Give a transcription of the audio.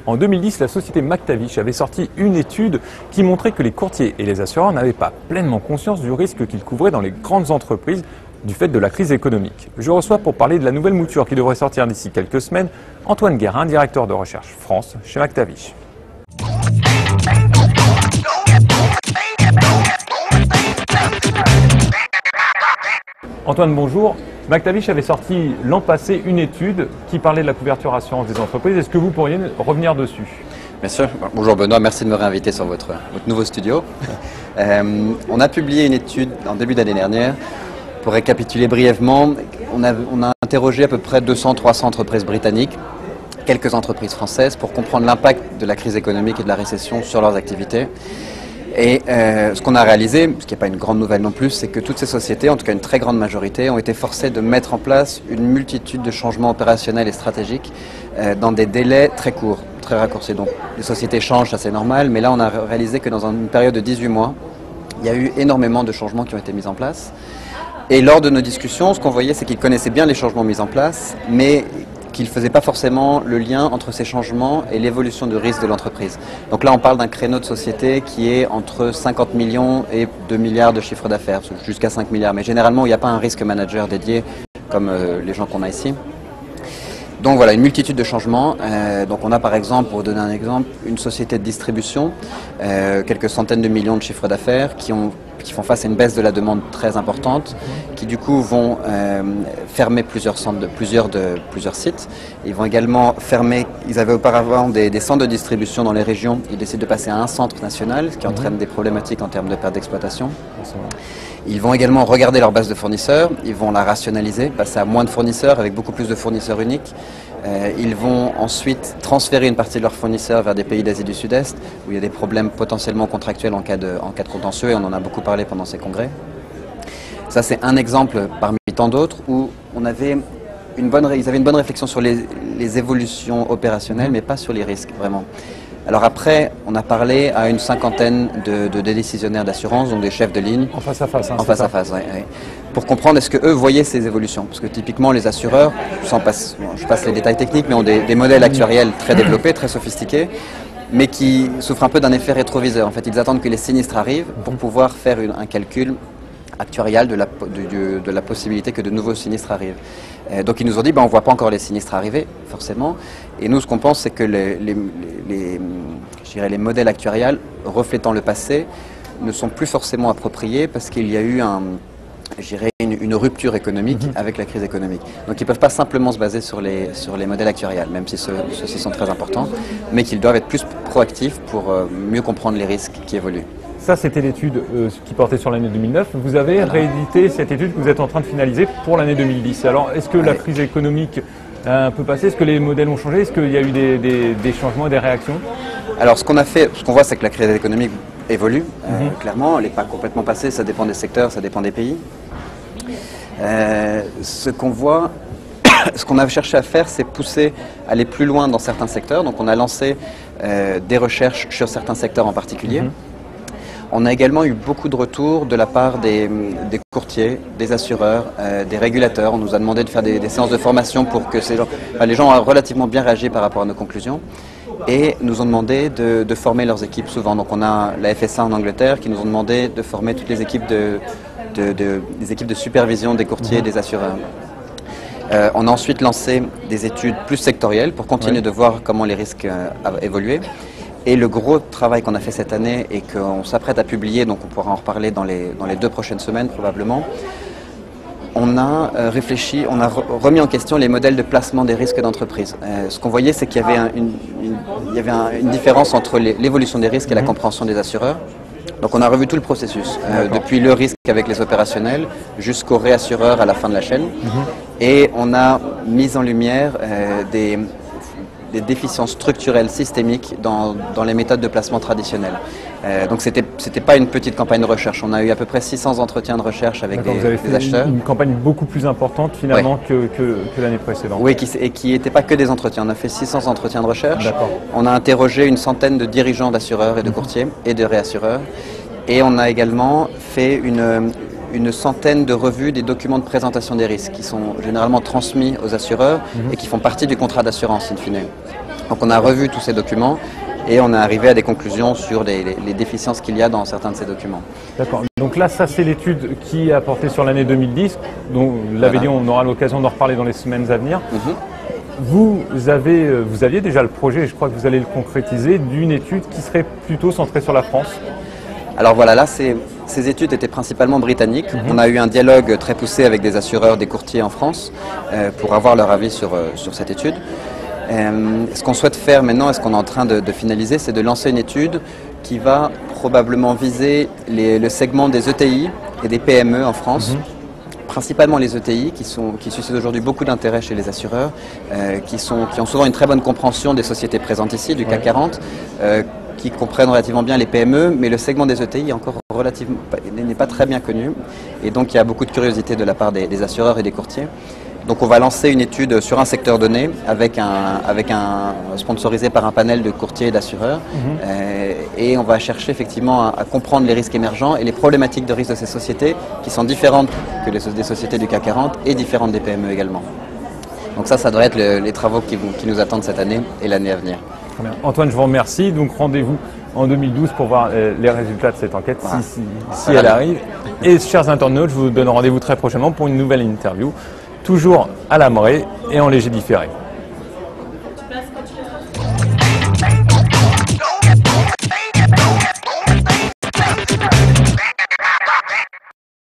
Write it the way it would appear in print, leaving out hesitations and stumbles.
En 2010, la société McTavish avait sorti une étude qui montrait que les courtiers et les assureurs n'avaient pas pleinement conscience du risque qu'ils couvraient dans les grandes entreprises du fait de la crise économique. Je reçois pour parler de la nouvelle mouture qui devrait sortir d'ici quelques semaines, Antoine Guérin, directeur de recherche France chez McTavish. Antoine, bonjour. McTavish avait sorti l'an passé une étude qui parlait de la couverture assurance des entreprises. Est-ce que vous pourriez revenir dessus? Bien sûr. Bonjour Benoît, merci de me réinviter sur votre nouveau studio. On a publié une étude en début d'année dernière. Pour récapituler brièvement, on a interrogé à peu près 200-300 entreprises britanniques, quelques entreprises françaises, pour comprendre l'impact de la crise économique et de la récession sur leurs activités. Et ce qu'on a réalisé, ce qui n'est pas une grande nouvelle non plus, c'est que toutes ces sociétés, en tout cas une très grande majorité, ont été forcées de mettre en place une multitude de changements opérationnels et stratégiques dans des délais très courts, très raccourcis. Donc les sociétés changent, ça c'est normal, mais là on a réalisé que dans une période de 18 mois, il y a eu énormément de changements qui ont été mis en place. Et lors de nos discussions, ce qu'on voyait, c'est qu'ils connaissaient bien les changements mis en place, mais qu'ils ne faisaient pas forcément le lien entre ces changements et l'évolution de risque de l'entreprise. Donc là, on parle d'un créneau de société qui est entre 50 millions et 2 milliards de chiffre d'affaires, jusqu'à 5 milliards. Mais généralement, il n'y a pas un risque manager dédié comme les gens qu'on a ici. Donc voilà, une multitude de changements. Donc on a par exemple, pour vous donner un exemple, une société de distribution, quelques centaines de millions de chiffres d'affaires qui font face à une baisse de la demande très importante, qui du coup vont fermer plusieurs sites. Ils vont également fermer, ils avaient auparavant des centres de distribution dans les régions, ils décident de passer à un centre national, ce qui entraîne des problématiques en termes de perte d'exploitation. Ils vont également regarder leur base de fournisseurs, ils vont la rationaliser, passer à moins de fournisseurs avec beaucoup plus de fournisseurs uniques. Ils vont ensuite transférer une partie de leurs fournisseurs vers des pays d'Asie du Sud-Est où il y a des problèmes potentiellement contractuels en cas de contentieux, et on en a beaucoup parlé pendant ces congrès. Ça c'est un exemple parmi tant d'autres où ils avaient une bonne réflexion sur les évolutions opérationnelles, mais pas sur les risques vraiment. Alors après, on a parlé à une cinquantaine de décisionnaires d'assurance, donc des chefs de ligne. En face à face, hein, en face à face, oui. Pour comprendre est-ce qu'eux voyaient ces évolutions. Parce que typiquement, les assureurs, je passe les détails techniques, mais ont des modèles actuariels très développés, très sophistiqués, mais qui souffrent un peu d'un effet rétroviseur. En fait, ils attendent que les sinistres arrivent pour pouvoir faire un calcul actuarial de la possibilité que de nouveaux sinistres arrivent. Donc ils nous ont dit, on ne voit pas encore les sinistres arriver, forcément. Et nous, ce qu'on pense, c'est que les modèles actuariels reflétant le passé ne sont plus forcément appropriés parce qu'il y a eu une rupture économique avec la crise économique. Donc ils ne peuvent pas simplement se baser sur les modèles actuariels, même si ceux-ci sont très importants, mais qu'ils doivent être plus proactifs pour mieux comprendre les risques qui évoluent. Ça, c'était l'étude qui portait sur l'année 2009. Vous avez réédité cette étude que vous êtes en train de finaliser pour l'année 2010. Alors, est-ce que la crise économique a un peu passé? Est-ce que les modèles ont changé? Est-ce qu'il y a eu des changements et des réactions? Alors, ce qu'on voit, c'est que la crise économique évolue, clairement. Elle n'est pas complètement passée, ça dépend des secteurs, ça dépend des pays. Ce qu'on voit, ce qu'on a cherché à faire, c'est aller plus loin dans certains secteurs. Donc, on a lancé des recherches sur certains secteurs en particulier. On a également eu beaucoup de retours de la part des courtiers, des assureurs, des régulateurs. On nous a demandé de faire des séances de formation pour que les gens ont relativement bien réagi par rapport à nos conclusions et nous ont demandé de former leurs équipes souvent. Donc on a la FSA en Angleterre qui nous ont demandé de former toutes les équipes des équipes de supervision des courtiers et des assureurs. On a ensuite lancé des études plus sectorielles pour continuer de voir comment les risques évoluaient. Et le gros travail qu'on a fait cette année et qu'on s'apprête à publier, donc on pourra en reparler dans les 2 prochaines semaines probablement, on a réfléchi, on a remis en question les modèles de placement des risques d'entreprise. Ce qu'on voyait, c'est qu'il y avait une différence entre l'évolution des risques et la compréhension des assureurs. Donc on a revu tout le processus, depuis le risque avec les opérationnels jusqu'au réassureur à la fin de la chaîne. Et on a mis en lumière des déficiences structurelles systémiques dans les méthodes de placement traditionnelles. Donc c'était pas une petite campagne de recherche. On a eu à peu près 600 entretiens de recherche avec des acheteurs. Une campagne beaucoup plus importante finalement que l'année précédente. Oui, et qui n'était pas que des entretiens. On a fait 600 entretiens de recherche. On a interrogé une centaine de dirigeants d'assureurs et de courtiers et de réassureurs. Et on a également fait une une centaine de revues des documents de présentation des risques qui sont généralement transmis aux assureurs et qui font partie du contrat d'assurance in fine. Donc on a revu tous ces documents et on est arrivé à des conclusions sur les déficiences qu'il y a dans certains de ces documents. D'accord. Donc là, ça c'est l'étude qui a porté sur l'année 2010. Donc, l'avez dit, on aura l'occasion d'en reparler dans les semaines à venir. Vous aviez déjà le projet, et je crois que vous allez le concrétiser, d'une étude qui serait plutôt centrée sur la France. Alors voilà, là, ces études étaient principalement britanniques. On a eu un dialogue très poussé avec des assureurs, des courtiers en France pour avoir leur avis sur cette étude. Ce qu'on souhaite faire maintenant, et ce qu'on est en train de finaliser, c'est de lancer une étude qui va probablement viser le segment des ETI et des PME en France. Principalement les ETI qui suscitent aujourd'hui beaucoup d'intérêt chez les assureurs, qui ont souvent une très bonne compréhension des sociétés présentes ici, du CAC 40, qui comprennent relativement bien les PME, mais le segment des ETI n'est pas très bien connu. Et donc il y a beaucoup de curiosité de la part des assureurs et des courtiers. Donc on va lancer une étude sur un secteur donné avec un sponsorisé par un panel de courtiers et d'assureurs et on va chercher effectivement à comprendre les risques émergents et les problématiques de risque de ces sociétés qui sont différentes que des sociétés du CAC 40 et différentes des PME également. Donc ça doit être les travaux qui nous attendent cette année et l'année à venir. Très bien. Antoine, je vous remercie. Donc rendez-vous en 2012 pour voir les résultats de cette enquête, voilà. si elle arrive. Et chers internautes, je vous donne rendez-vous très prochainement pour une nouvelle interview. Toujours à la Mraie et en léger différé.